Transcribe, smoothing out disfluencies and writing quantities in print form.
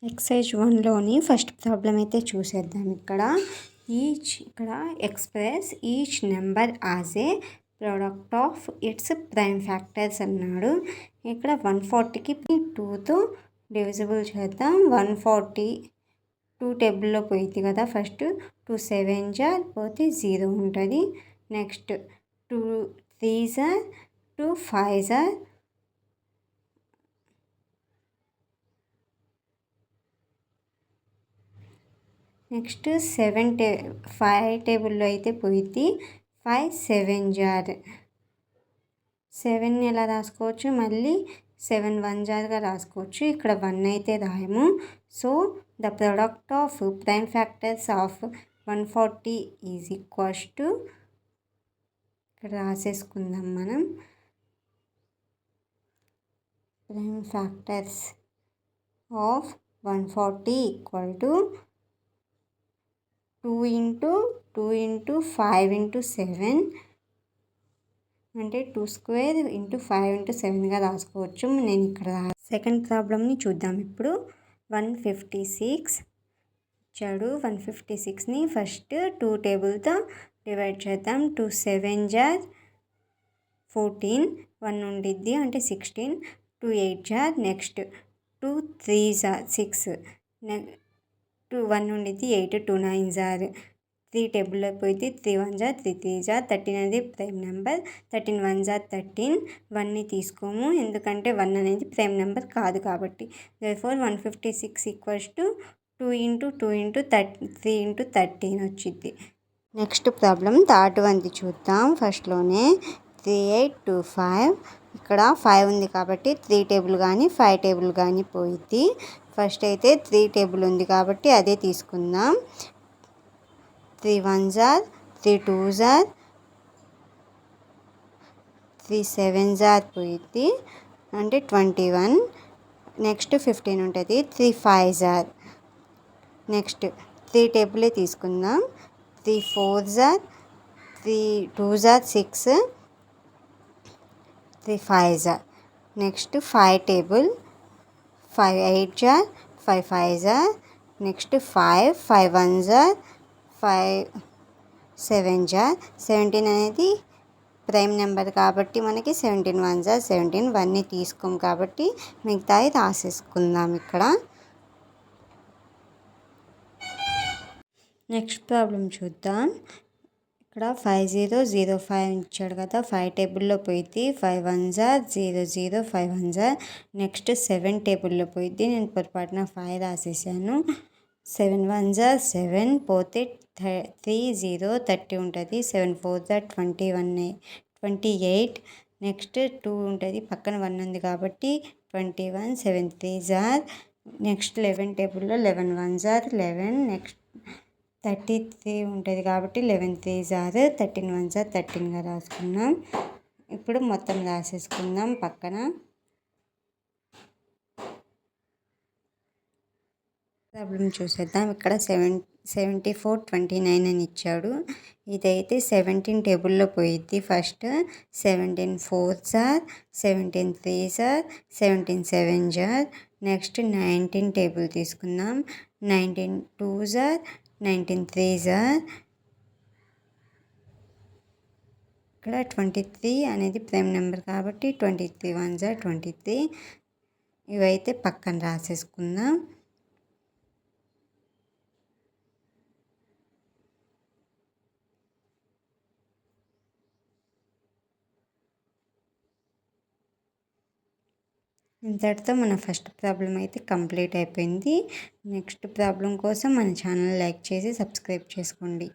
Exercise 1లోని first problem అయితే చూసేద్దాం. ఇక్కడ express each number as a product of it's prime factors అన్నాడు. ఇక్కడ 140కి 2తో డివిజిబుల్ చేద్దాం. 140 2 టేబుల్లో పోయింది కదా. ఫస్ట్ 2 7 జార్ పోతే 0 ఉంటుంది. నెక్స్ట్ 2 3 జార్ 2 5 జార్ నెక్స్ట్ 5 టేబుల్లో అయితే పోయింది. 5 7 జార్ 7 ఎలా రాసుకోవచ్చు, మళ్ళీ 7 1 జార్గా రాసుకోవచ్చు. ఇక్కడ 1 అయితే రాయము. So the product of prime factors of 140 is equals to, ఇక్కడ రాసేసుకుందాం మనం. Prime factors of 140 equal to 2 into 5 into 7 అంటే 2 స్క్వేర్ ఇంటూ 5 into 7గా రాసుకోవచ్చు. నేను ఇక్కడ సెకండ్ ప్రాబ్లమ్ని చూద్దాం. ఇప్పుడు 156 ఇచ్చాడు. 156ని ఫస్ట్ 2 టేబుల్తో డివైడ్ చేద్దాం. 2 7 జార్ 14 1 ఉండిద్ది అంటే 16. 2 8 జార్ నెక్స్ట్ 2 3 జార్ 6 2 1 ఉండిద్ది 8. 2 9 జార్ 3 టేబుల్లో పోయింది. 3 1 జార్ 3 3 జార్ 13 అనేది ప్రైమ్ నెంబర్. 13 1 జార్ 13. 1ని తీసుకోము ఎందుకంటే 1 అనేది ప్రైమ్ నెంబర్ కాదు కాబట్టి. therefore 156 equals to 2 into 2 into 3 into 13 వచ్చింది. నెక్స్ట్ ప్రాబ్లం థర్డ్ వన్ది చూద్దాం. ఫస్ట్లోనే 3 8 2 5 ఇక్కడ 5 ఉంది కాబట్టి 3 టేబుల్ కానీ 5 టేబుల్ కానీ పోయింది. ఫస్ట్ అయితే 3 టేబుల్ ఉంది కాబట్టి అదే తీసుకుందాం. 3 1 జార్ 3 2 జార్ 3 7 జార్ పోయింది అంటే 21. నెక్స్ట్ 15 ఉంటుంది. 3 5 జార్ నెక్స్ట్ 3 టేబులే తీసుకుందాం. 3 4 జార్ 3 2 జార్ 6 3 5 జార్ నెక్స్ట్ 5 టేబుల్ 5 8 జార్ 5 5 జార్ నెక్స్ట్ 5 5 1 జార్ 5 7 జార్ 17 అనేది ప్రైమ్ నెంబర్ కాబట్టి మనకి 17 1 జార్ 17. 1ని తీసుకోం కాబట్టి మిగతాయి రాసేసుకుందాం. ఇక్కడ నెక్స్ట్ ప్రాబ్లం చూద్దాం. ఇక్కడ 5 0 0 5 ఇచ్చాడు కదా. 5 టేబుల్లో పోయింది. 5 1 జార్ 0 0 5 1 జార్ నెక్స్ట్ 7 టేబుల్లో పోయింది. నేను పొరపాటున 5 రాసేసాను. 7 1 జార్ 7 పోతే 3 0 30 ఉంటుంది. 7 4 జార్ 28 నెక్స్ట్ 2 ఉంటుంది. పక్కన 1 ఉంది కాబట్టి 21. 7 3 జార్ నెక్స్ట్ 11 టేబుల్లో 11 1 జార్ 11 నెక్స్ట్ 33 ఉంటుంది కాబట్టి 11 3 జార్ 13 1 జార్ 13గా రాసుకున్నాం. ఇప్పుడు మొత్తం రాసేసుకుందాం పక్కన. ప్రాబ్లం చూసేద్దాం. ఇక్కడ 74 29 అని ఇచ్చాడు. ఇదైతే 17 టేబుల్లో పోయిద్ది. ఫస్ట్ 17 4 జార్ 17 3 జార్ 17 7 జార్ నెక్స్ట్ 19 టేబుల్ తీసుకుందాం. 19 2 జార్ 19 3 జార్ ఇక్కడ 23 అనేది ప్రైమ్ నెంబర్ కాబట్టి 23 1 జార్ 23. ఇవైతే పక్కన రాసేసుకుందాం. ఇంతటితో మన ఫస్ట్ ప్రాబ్లం అయితే కంప్లీట్ అయిపోయింది. నెక్స్ట్ ప్రాబ్లం కోసం మన ఛానల్ లైక్ చేసి సబ్స్క్రైబ్ చేసుకోండి.